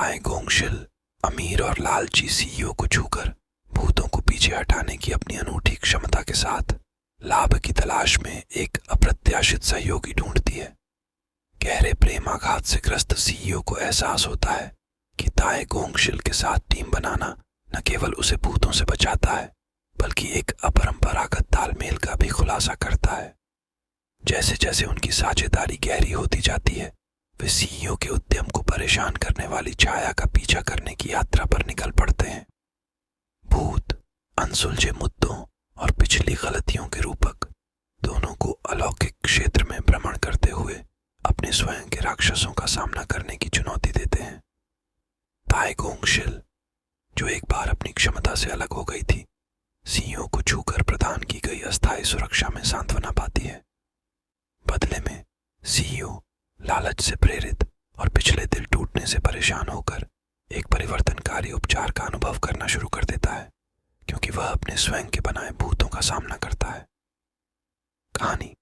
ताए गोंगशिल अमीर और लालची सीईओ को छूकर भूतों को पीछे हटाने की अपनी अनूठी क्षमता के साथ लाभ की तलाश में एक अप्रत्याशित सहयोगी ढूंढती है। गहरे प्रेम आघात से ग्रस्त सीईओ को एहसास होता है कि ताए गोंगशिल के साथ टीम बनाना न केवल उसे भूतों से बचाता है बल्कि एक अपरंपरागत तालमेल का भी खुलासा करता है। जैसे जैसे उनकी साझेदारी गहरी होती जाती है, वे सीईओ के उद्यम को परेशान करने वाली छाया का पीछा करने की यात्रा पर निकल पड़ते हैं। भूत अनसुलझे मुद्दों और पिछली गलतियों के रूपक दोनों को अलौकिक क्षेत्र में भ्रमण करते हुए अपने स्वयं के राक्षसों का सामना करने की चुनौती देते हैं। ताए गोंगशिल, जो एक बार अपनी क्षमता से अलग हो गई थी, सीईओ को छूकर प्रदान की गई अस्थायी सुरक्षा में सांत्वना पाती है। बदले में सीईओ लालच से प्रेरित और पिछले दिल टूटने से परेशान होकर एक परिवर्तनकारी उपचार का अनुभव करना शुरू कर देता है, क्योंकि वह अपने स्वयं के बनाए भूतों का सामना करता है। कहानी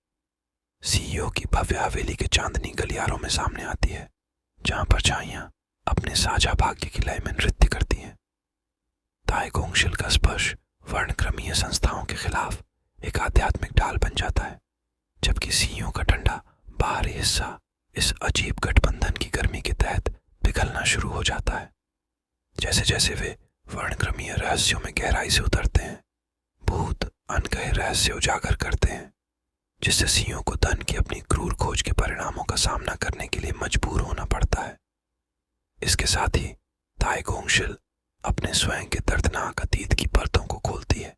सीईओ की भव्य हवेली के चांदनी गलियारों में सामने आती है, जहां परछाइयां अपने साझा भाग्य की लय में नृत्य करती हैं। ताए गोंगशिल का स्पर्श वर्णक्रमीय संस्थाओं के खिलाफ एक आध्यात्मिक ढाल बन जाता है, जबकि सीईओ का ठंडा बाहरी हिस्सा इस अजीब गठबंधन की गर्मी के तहत पिघलना शुरू हो जाता है। जैसे जैसे वे वर्णक्रमीय रहस्यों में गहराई से उतरते हैं, भूत अनकहे रहस्य उजागर करते हैं, जिससे सीईओ को धन की अपनी क्रूर खोज के परिणामों का सामना करने के लिए मजबूर होना पड़ता है। इसके साथ ही ताए गोंगशिल अपने स्वयं के दर्दनाक अतीत की परतों को खोलती है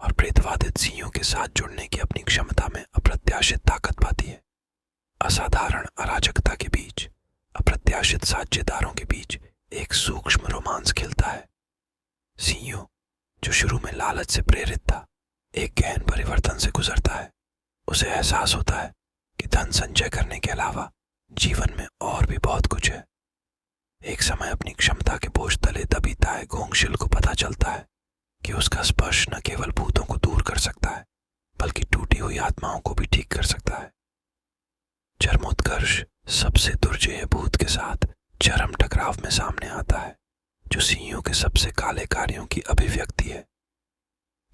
और प्रेतवादित सीईओ के साथ जुड़ने की अपनी क्षमता में अप्रत्याशित ताकत पाती है। असाधारण अराजकता के बीच, अप्रत्याशित साझेदारों के बीच एक सूक्ष्म रोमांस खिलता है। सीईओ, जो शुरू में लालच से प्रेरित था, एक गहन परिवर्तन से गुजरता है। उसे एहसास होता है कि धन संचय करने के अलावा जीवन में और भी बहुत कुछ है। एक समय अपनी क्षमता के बोझ तले दबी ताए गोंगशिल को पता चलता है कि उसका स्पर्श न केवल भूतों को दूर कर सकता है बल्कि टूटी हुई आत्माओं को भी ठीक कर सकता है। चरमोत्कर्ष सबसे दुर्जय भूत के साथ चरम टकराव में सामने आता है, जो सीईओ के सबसे काले कार्यों की अभिव्यक्ति है।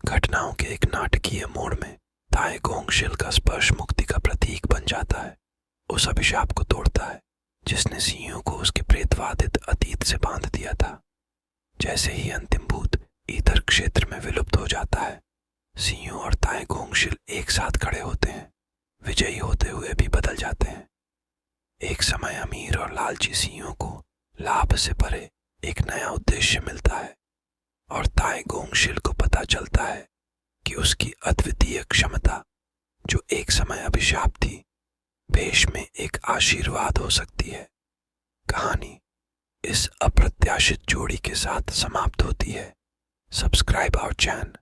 घटनाओं के एक नाटकीय मोड़ में ताए गोंगशिल का स्पर्श मुक्ति का प्रतीक बन जाता है, उस अभिशाप को तोड़ता है जिसने सीईओ को उसके प्रेतवादित अतीत से बांध दिया था। जैसे ही अंतिम भूत ईथर क्षेत्र में विलुप्त हो जाता है, सीईओ और ताए गोंगशिल एक साथ खड़े होते हैं, विजयी होते हुए भी बदल जाते हैं। एक समय अमीर और लालची सीईओ को लाभ से परे एक नया उद्देश्य मिलता है और ताए गोंगशिल को पता चलता है कि उसकी अद्वितीय क्षमता, जो एक समय अभिशाप थी, भेष में एक आशीर्वाद हो सकती है। कहानी इस अप्रत्याशित जोड़ी के साथ समाप्त होती है। Subscribe our channel